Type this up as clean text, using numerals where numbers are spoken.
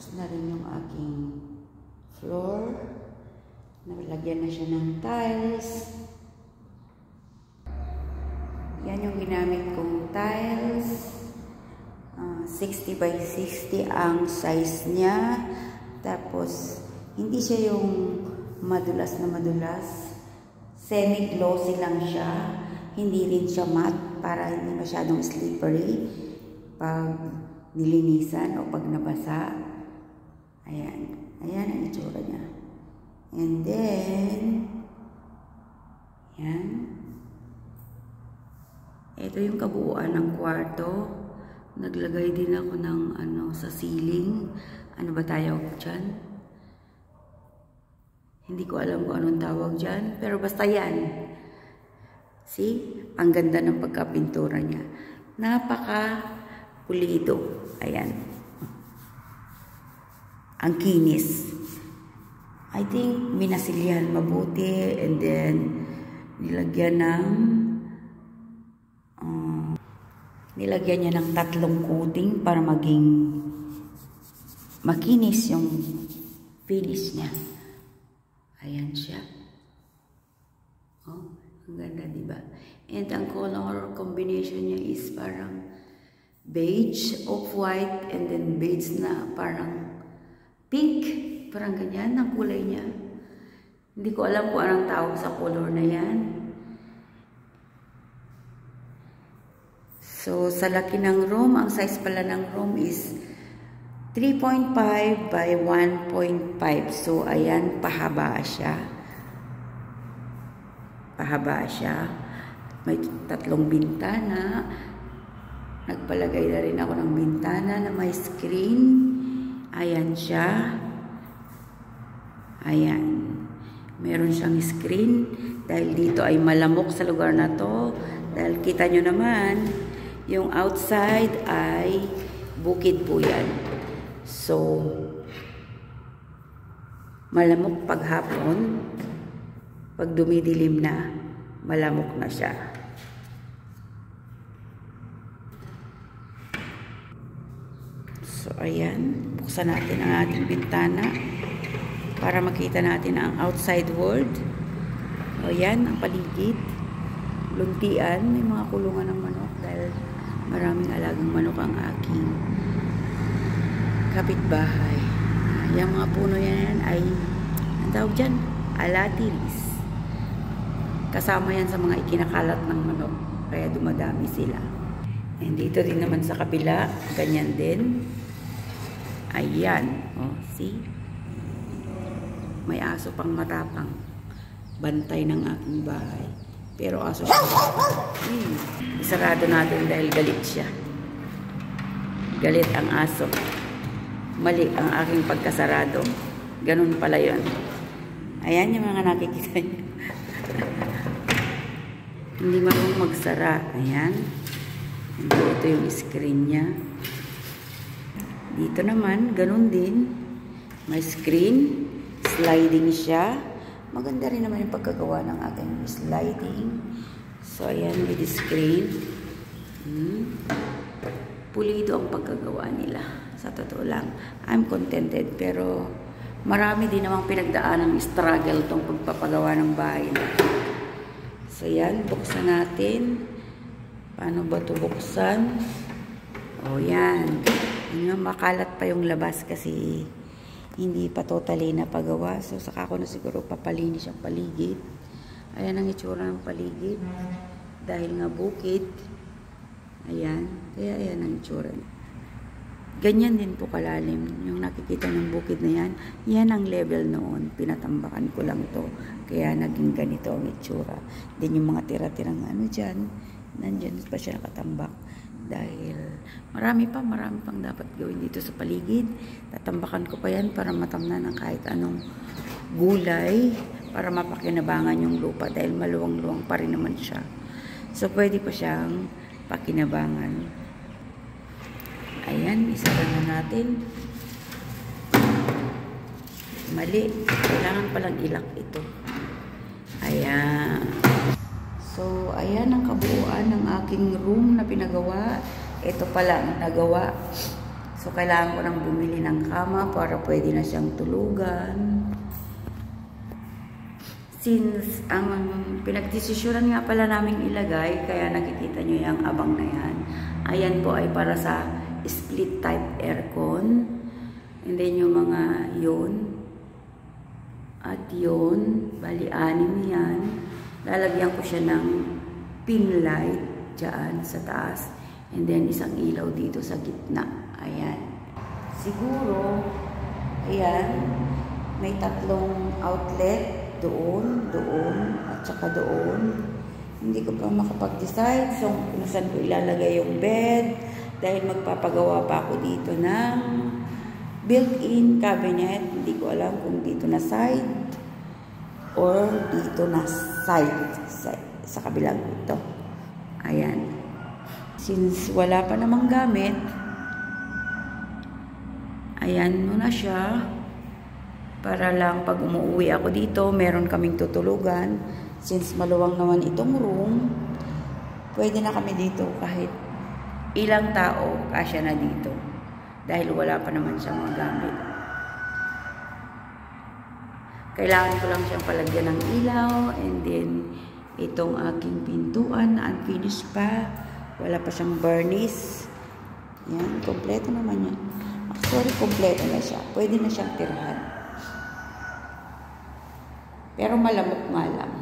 Tapos na rin yung aking floor. Nalagyan na siya ng tiles. Yan yung ginamit kong tiles. 60 by 60 ang size niya. Tapos, hindi siya yung madulas na madulas. Semi-glossy lang siya. Hindi rin siya matte para hindi masyadong slippery pag nilinisan o pag nabasa. Ayan. Ayan ang itsura niya. And then, yan. Ito yung kabuuan ng kwarto. Naglagay din ako ng sa ceiling. Ano ba tawag dyan? Hindi ko alam kung anong tawag dyan. Pero basta yan. See? Ang ganda ng pagkapintura niya. Napaka-pulido. Ayan. Ang kinis. I think minasilyahan mabuti. And then, nilagyan niya ng 3 coating para maging makinis yung finish niya. Ayan siya. Oh, ang ganda, diba? And ang color combination niya is parang beige, off-white, and then beige na parang pink. Parang ganyan ang kulay niya. Hindi ko alam kung anong tawag sa color na yan. So, sa laki ng room, ang size pala ng room is 3.5 by 1.5. So, ayan, pahaba siya. Pahaba siya. May 3 bintana. Nagpalagay na rin ako ng bintana na may screen. Ayan siya. Ayan. Meron siyang screen. Dahil dito ay malamok sa lugar na to. Dahil kita nyo naman, yung outside ay bukid po yan. So, malamok paghapon. Pag dumidilim na, malamok na siya. So, ayan. Buksan natin ang ating bintana para makita natin ang outside world. O, ayan, ang paligid. Luntian. May mga kulungan ng manok dahil maraming alagang manok ang aking kapitbahay. Yung mga puno yan ay, ang tawag dyan, alatiris. Kasama yan sa mga ikinakalat ng manok. Kaya dumadami sila. And dito din naman sa kabila, ganyan din. Ayan. Oh, see? May aso pang matapang. Bantay ng aking bahay. Pero aso siya. Isarado natin dahil galit siya. Galit ang aso. Mali ang aking pagkasarado. Ganun pala yun. Ayan yung mga nakikita niyo. Hindi marunong magsara. Ayan. Ito yung screen niya. Dito naman, ganun din. May screen. Sliding siya. Maganda rin naman yung pagkagawa ng ating sliding. So, ayan with the screen. Pulido ang pagkagawa nila. Sa totoo lang, I'm contented. Pero, marami din namang pinagdaan ng struggle itong pagpapagawa ng bahay. So, yan. Buksan natin. Paano ba ito buksan? O, yan. Yan, makalat pa yung labas kasi hindi pa totally napagawa. So, saka ko na siguro papalinis ang paligid. Ayan ang itsura ng paligid. Dahil nga bukid. Ayan. Kaya ayan ang itsura. Ganyan din po kalalim. Yung nakikita ng bukid na yan, yan ang level noon. Pinatambakan ko lang to. Kaya naging ganito ang itsura. Then yung mga tira-tirang dyan, nandyan pa siya nakatambak. Dahil marami pang dapat gawin dito sa paligid. Tatambakan ko pa yan para matamnan ng kahit anong gulay para mapakinabangan yung lupa dahil maluwang-luwang pa rin naman siya. So, pwede pa siyang pakinabangan. Ayan, isara na natin. Mali. Kailangan palang ilak ito. Ayan. So, ayan ang kabuuan ng aking room na pinagawa. Ito pala ang nagawa. So, kailangan ko nang bumili ng kama para pwede na siyang tulugan. Since ang pinagdesisyonan nga pala namin ilagay, kaya nakikita nyo yung abang na yan. Ayan po ay para sa split type aircon. And then yung mga yun. At yun, bali 6 yan. Lalagyan ko siya ng pin light dyan sa taas. And then isang ilaw dito sa gitna. Ayan. Siguro, ayan, may 3 outlet. Doon, at saka doon. Hindi ko pa makapag-decide so kung saan ko ilalagay yung bed dahil magpapagawa pa ako dito ng built-in cabinet. Hindi ko alam kung dito na side or dito na side sa kabilang ito. Ayan. Since wala pa namang gamit, ayan muna siya. Para lang pag umuwi ako dito, meron kaming tutulugan. Since maluwang naman itong room, pwede na kami dito kahit ilang tao kasya na dito. Dahil wala pa naman siyang magamit. Kailangan ko lang siyang palagyan ng ilaw. And then, itong aking pintuan na unfinished pa. Wala pa siyang varnish. Yan, kompleto naman yan. Actually, kompleto na siya. Pwede na siyang tirahan. Pero malamok nga lang.